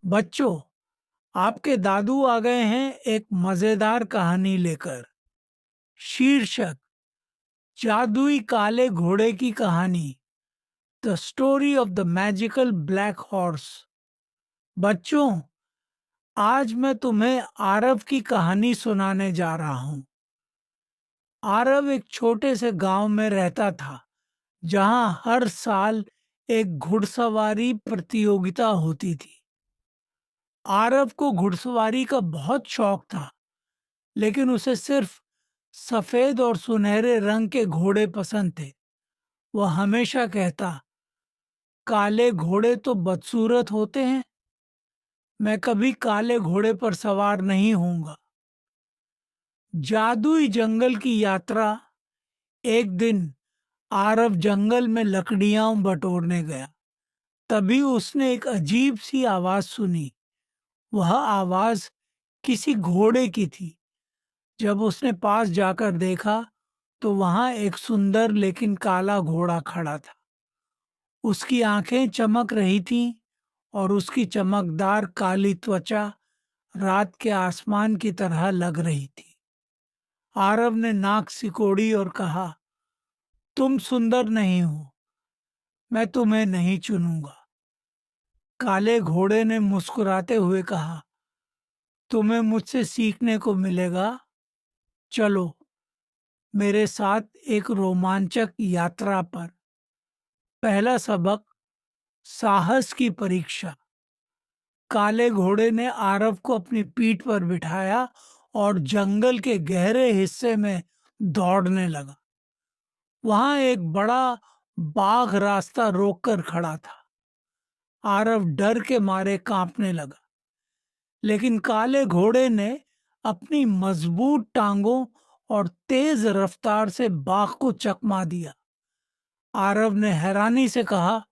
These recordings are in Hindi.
बच्चों, आपके दादू आ गए हैं एक मजेदार कहानी लेकर। शीर्षक: जादुई काले घोड़े की कहानी। The story of the magical black horse. बच्चों, आज मैं तुम्हें आरव की कहानी सुनाने जा रहा हूं। आरव एक छोटे से गांव में रहता था, जहां हर साल एक घुड़सवारी प्रतियोगिता होती थी। आरव को घुड़सवारी का बहुत शौक था, लेकिन उसे सिर्फ सफेद और सुनहरे रंग के घोड़े पसंद थे। वह हमेशा कहता, काले घोड़े तो बदसूरत होते हैं, मैं कभी काले घोड़े पर सवार नहीं होऊंगा। जादुई जंगल की यात्रा। एक दिन आरव जंगल में लकड़ियां बटोरने गया। तभी उसने एक अजीब सी आवाज सुनी। वह आवाज किसी घोड़े की थी। जब उसने पास जाकर देखा, तो वहां एक सुंदर लेकिन काला घोड़ा खड़ा था। उसकी आंखें चमक रही थीं और उसकी चमकदार काली त्वचा रात के आसमान की तरह लग रही थी। आरव ने नाक सिकोड़ी और कहा, तुम सुंदर नहीं हो, मैं तुम्हें नहीं चुनूंगा। काले घोड़े ने मुस्कुराते हुए कहा, तुम्हें मुझसे सीखने को मिलेगा। चलो मेरे साथ एक रोमांचक यात्रा पर। पहला सबक: साहस की परीक्षा। काले घोड़े ने आरव को अपनी पीठ पर बिठाया और जंगल के गहरे हिस्से में दौड़ने लगा। वहां एक बड़ा बाघ रास्ता रोककर खड़ा था। आरव डर के मारे कांपने लगा, लेकिन काले घोड़े ने अपनी मजबूत टांगों और तेज रफ्तार से बाघ को चकमा दिया। आरव ने हैरानी से कहा,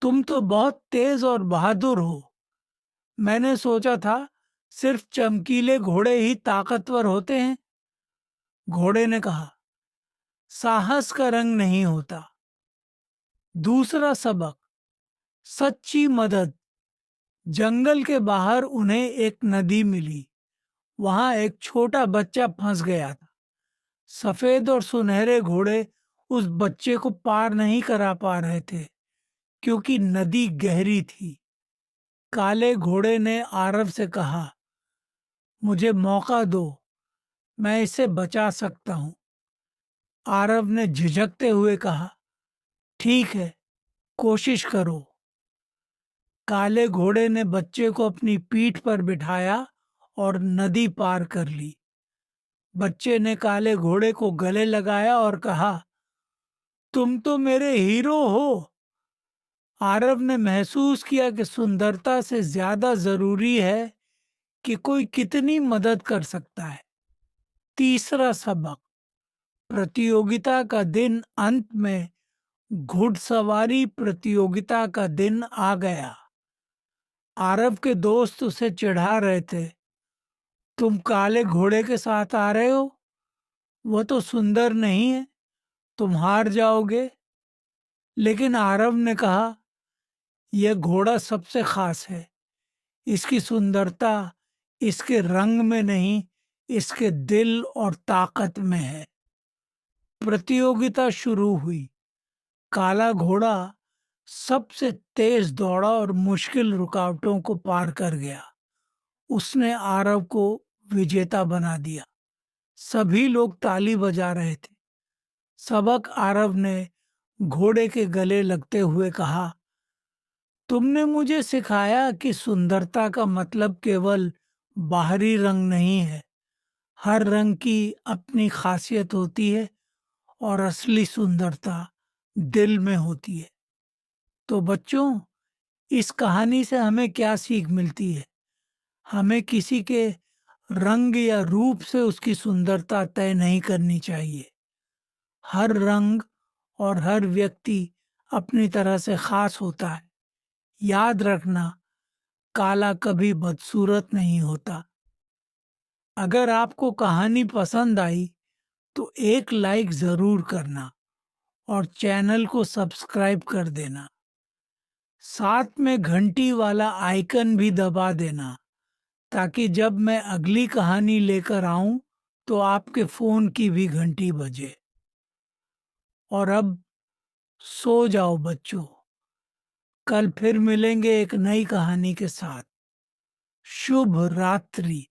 तुम तो बहुत तेज और बहादुर हो। मैंने सोचा था सिर्फ चमकीले घोड़े ही ताकतवर होते हैं। घोड़े ने कहा, साहस का रंग नहीं होता। दूसरा सबक: सच्ची मदद। जंगल के बाहर उन्हें एक नदी मिली। वहां एक छोटा बच्चा फंस गया था। सफेद और सुनहरे घोड़े उस बच्चे को पार नहीं करा पा रहे थे, क्योंकि नदी गहरी थी। काले घोड़े ने आरव से कहा, मुझे मौका दो, मैं इसे बचा सकता हूं। आरव ने झिझकते हुए कहा, ठीक है, कोशिश करो। काले घोड़े ने बच्चे को अपनी पीठ पर बिठाया और नदी पार कर ली। बच्चे ने काले घोड़े को गले लगाया और कहा, तुम तो मेरे हीरो हो। आरव ने महसूस किया कि सुंदरता से ज्यादा जरूरी है कि कोई कितनी मदद कर सकता है। तीसरा सबक: प्रतियोगिता का दिन। अंत में घुड़सवारी प्रतियोगिता का दिन आ गया। आरव के दोस्त उसे चिढ़ा रहे थे, तुम काले घोड़े के साथ आ रहे हो, वह तो सुंदर नहीं है, तुम हार जाओगे। लेकिन आरव ने कहा, यह घोड़ा सबसे खास है। इसकी सुंदरता इसके रंग में नहीं, इसके दिल और ताकत में है। प्रतियोगिता शुरू हुई। काला घोड़ा सबसे तेज दौड़ा और मुश्किल रुकावटों को पार कर गया। उसने आरव को विजेता बना दिया। सभी लोग ताली बजा रहे थे। सबक: आरव ने घोड़े के गले लगते हुए कहा, तुमने मुझे सिखाया कि सुंदरता का मतलब केवल बाहरी रंग नहीं है। हर रंग की अपनी खासियत होती है और असली सुंदरता दिल में होती है। तो बच्चों, इस कहानी से हमें क्या सीख मिलती है? हमें किसी के रंग या रूप से उसकी सुंदरता तय नहीं करनी चाहिए। हर रंग और हर व्यक्ति अपनी तरह से खास होता है। याद रखना, काला कभी बदसूरत नहीं होता। अगर आपको कहानी पसंद आई तो एक लाइक ज़रूर करना और चैनल को सब्सक्राइब कर देना। साथ में घंटी वाला आइकन भी दबा देना, ताकि जब मैं अगली कहानी लेकर आऊं तो आपके फोन की भी घंटी बजे। और अब सो जाओ बच्चों, कल फिर मिलेंगे एक नई कहानी के साथ। शुभ रात्रि।